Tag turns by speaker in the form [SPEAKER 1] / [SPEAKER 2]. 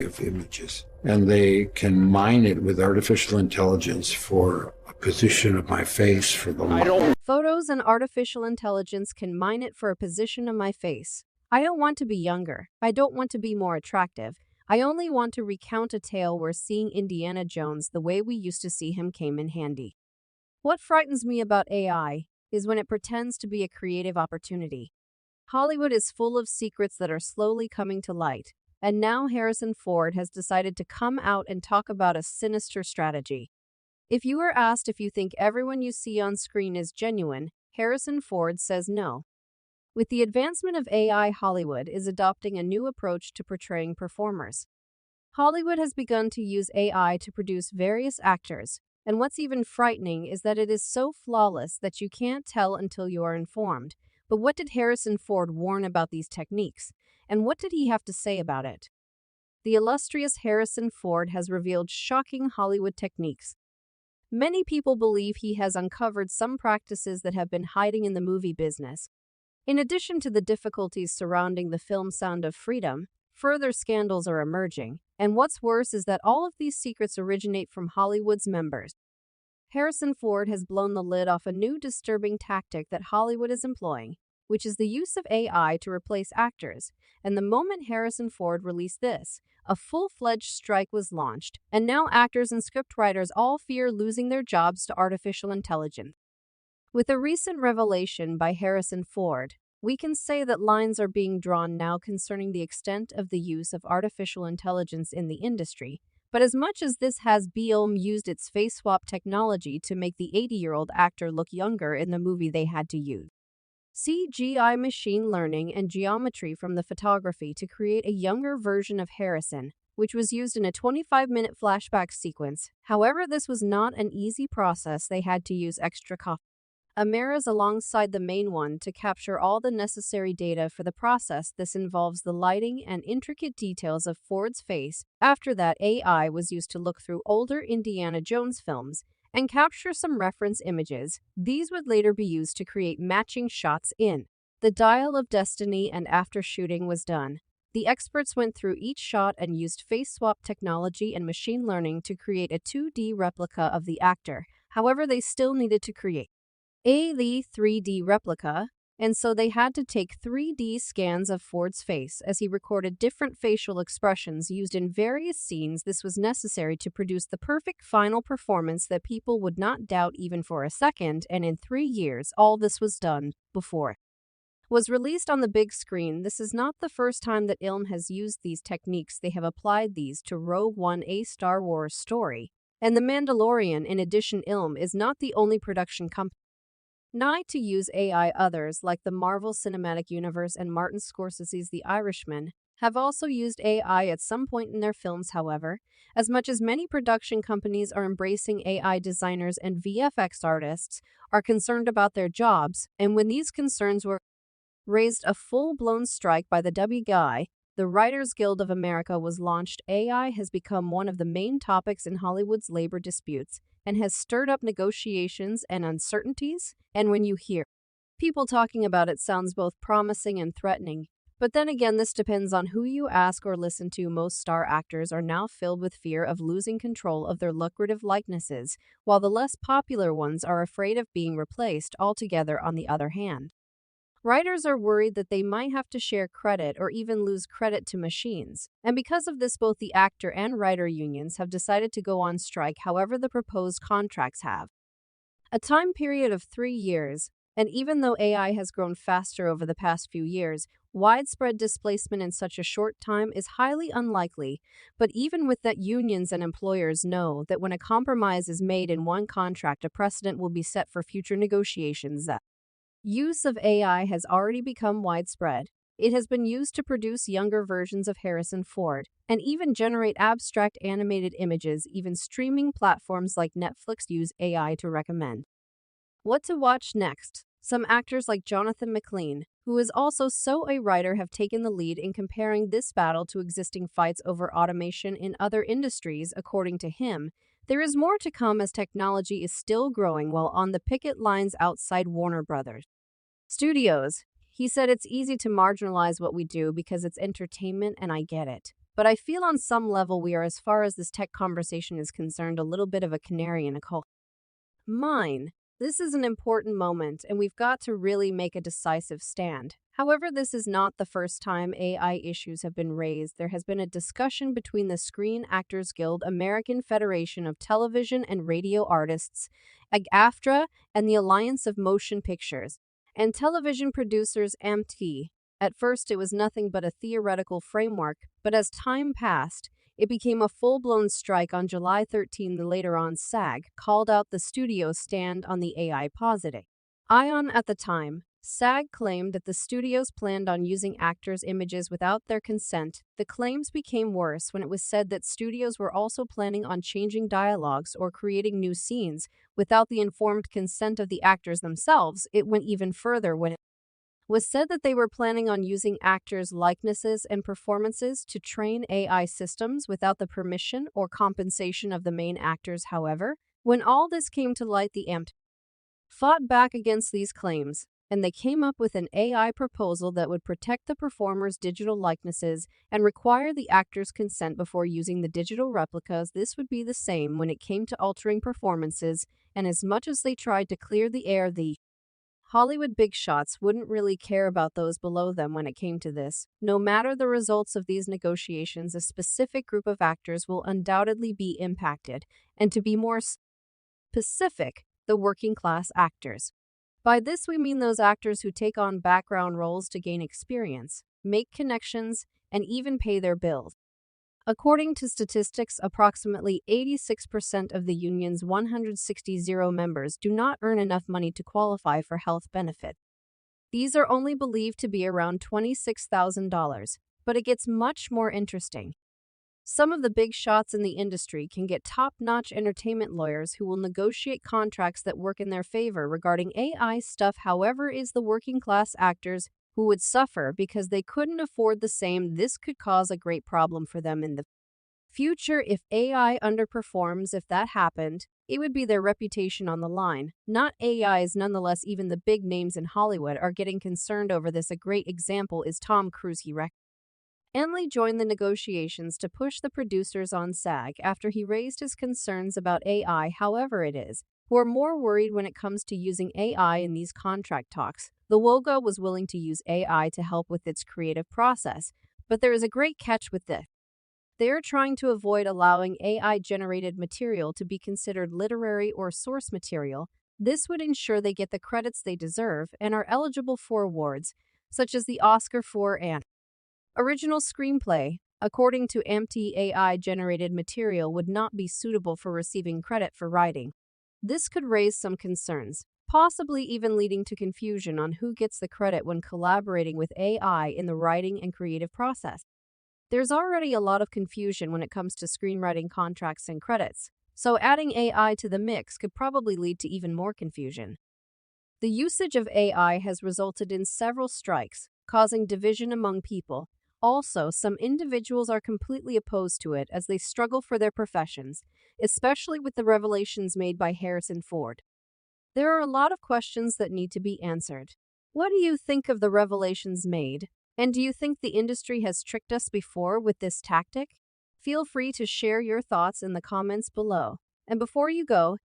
[SPEAKER 1] of images, and they can mine it with artificial intelligence for a position of my face for the
[SPEAKER 2] Photos and artificial intelligence can mine it for a position of my face. I don't want to be younger. I don't want to be more attractive. I only want to recount a tale where seeing Indiana Jones the way we used to see him came in handy. What frightens me about AI is when it pretends to be a creative opportunity. Hollywood is full of secrets that are slowly coming to light, and now Harrison Ford has decided to come out and talk about a sinister strategy. If you are asked if you think everyone you see on screen is genuine, Harrison Ford says no. With the advancement of AI, Hollywood is adopting a new approach to portraying performers. Hollywood has begun to use AI to produce various actors, and what's even frightening is that it is so flawless that you can't tell until you are informed. But what did Harrison Ford warn about these techniques, and what did he have to say about it? The illustrious Harrison Ford has revealed shocking Hollywood techniques. Many people believe he has uncovered some practices that have been hiding in the movie business. In addition to the difficulties surrounding the film Sound of Freedom, further scandals are emerging, and what's worse is that all of these secrets originate from Hollywood's members. Harrison Ford has blown the lid off a new disturbing tactic that Hollywood is employing, which is the use of AI to replace actors. And the moment Harrison Ford released this, a full-fledged strike was launched, and now actors and scriptwriters all fear losing their jobs to artificial intelligence. With a recent revelation by Harrison Ford, we can say that lines are being drawn now concerning the extent of the use of artificial intelligence in the industry. But as much as this has used its face swap technology to make the 80-year-old actor look younger in the movie they had to use CGI machine learning and geometry from the photography to create a younger version of Harrison, which was used in a 25-minute flashback sequence. However, this was not an easy process. They had to use extra cameras alongside the main one to capture all the necessary data for the process. This involves the lighting and intricate details of Ford's face. After that, AI was used to look through older Indiana Jones films and capture some reference images. These would later be used to create matching shots in The Dial of Destiny, and after shooting was done, the experts went through each shot and used face swap technology and machine learning to create a 2D replica of the actor. However, they still needed to create a 3D replica, and so they had to take 3D scans of Ford's face as he recorded different facial expressions used in various scenes. This was necessary to produce the perfect final performance that people would not doubt even for a second, and in 3 years, all this was done before was released on the big screen. This is not the first time that ILM has used these techniques. They have applied these to Rogue One, a Star Wars story, and The Mandalorian. In addition, ILM is not the only production company to use AI. Others, like the Marvel Cinematic Universe and Martin Scorsese's The Irishman, have also used AI at some point in their films. However, as much as many production companies are embracing AI, designers and VFX artists are concerned about their jobs, and when these concerns were raised, a full-blown strike by the WGI, the Writers Guild of America, was launched. AI has become one of the main topics in Hollywood's labor disputes and has stirred up negotiations and uncertainties. And when you hear people talking about it, sounds both promising and threatening. But then again, this depends on who you ask or listen to. Most star actors are now filled with fear of losing control of their lucrative likenesses, while the less popular ones are afraid of being replaced altogether. On the other hand, writers are worried that they might have to share credit or even lose credit to machines. And because of this, both the actor and writer unions have decided to go on strike. However, the proposed contracts have a time period of 3 years. And even though AI has grown faster over the past few years, widespread displacement in such a short time is highly unlikely. But even with that, unions and employers know that when a compromise is made in one contract, a precedent will be set for future negotiations. The use of AI has already become widespread. It has been used to produce younger versions of Harrison Ford and even generate abstract animated images. Even streaming platforms like Netflix use AI to recommend what to watch next. Some actors like Jonathan McLean, who is also a writer, have taken the lead in comparing this battle to existing fights over automation in other industries. According to him, there is more to come as technology is still growing. While on the picket lines outside Warner Brothers Studios, he said, "It's easy to marginalize what we do because it's entertainment, and I get it. but I feel on some level we are, as far as this tech conversation is concerned, a little bit of a canary in a coal mine. This is an important moment, and we've got to really make a decisive stand. However, this is not the first time AI issues have been raised. There has been a discussion between the Screen Actors Guild, American Federation of Television and Radio Artists, AFTRA, and the Alliance of Motion Pictures, and television producers AMT. At first, it was nothing but a theoretical framework, but as time passed, it became a full-blown strike. On July 13. Later on, SAG called out the studio's stand on the AI positive. Ion at the time, SAG claimed that the studios planned on using actors' images without their consent. The claims became worse when it was said that studios were also planning on changing dialogues or creating new scenes without the informed consent of the actors themselves. It went even further when it was said that they were planning on using actors' likenesses and performances to train AI systems without the permission or compensation of the main actors. However, when all this came to light, the AMT fought back against these claims, and they came up with an AI proposal that would protect the performers' digital likenesses and require the actors' consent before using the digital replicas. This would be the same when it came to altering performances, and as much as they tried to clear the air, the Hollywood big shots wouldn't really care about those below them when it came to this. No matter the results of these negotiations, a specific group of actors will undoubtedly be impacted, and to be more specific, the working class actors. By this we mean those actors who take on background roles to gain experience, make connections, and even pay their bills. According to statistics, approximately 86% of the union's 160 members do not earn enough money to qualify for health benefits. These are only believed to be around $26,000, but it gets much more interesting. Some of the big shots in the industry can get top-notch entertainment lawyers who will negotiate contracts that work in their favor regarding AI stuff. However, is the working-class actors who would suffer because they couldn't afford the same. This could cause a great problem for them in the future if AI underperforms. If that happened, it would be their reputation on the line, not AI's. Nonetheless, even the big names in Hollywood are getting concerned over this. A great example is Tom Cruise. He recently joined the negotiations to push the producers on SAG after he raised his concerns about AI. However, it is who are more worried when it comes to using AI in these contract talks. The WOGA was willing to use AI to help with its creative process, but there is a great catch with this. They are trying to avoid allowing AI-generated material to be considered literary or source material. This would ensure they get the credits they deserve and are eligible for awards, such as the Oscar for an original screenplay. According to AMT, AI-generated material would not be suitable for receiving credit for writing. This could raise some concerns, possibly even leading to confusion on who gets the credit when collaborating with AI in the writing and creative process. There's already a lot of confusion when it comes to screenwriting contracts and credits, so adding AI to the mix could probably lead to even more confusion. The usage of AI has resulted in several strikes, causing division among people. Also, some individuals are completely opposed to it as they struggle for their professions, especially with the revelations made by Harrison Ford. There are a lot of questions that need to be answered. What do you think of the revelations made? And do you think the industry has tricked us before with this tactic? Feel free to share your thoughts in the comments below. And before you go,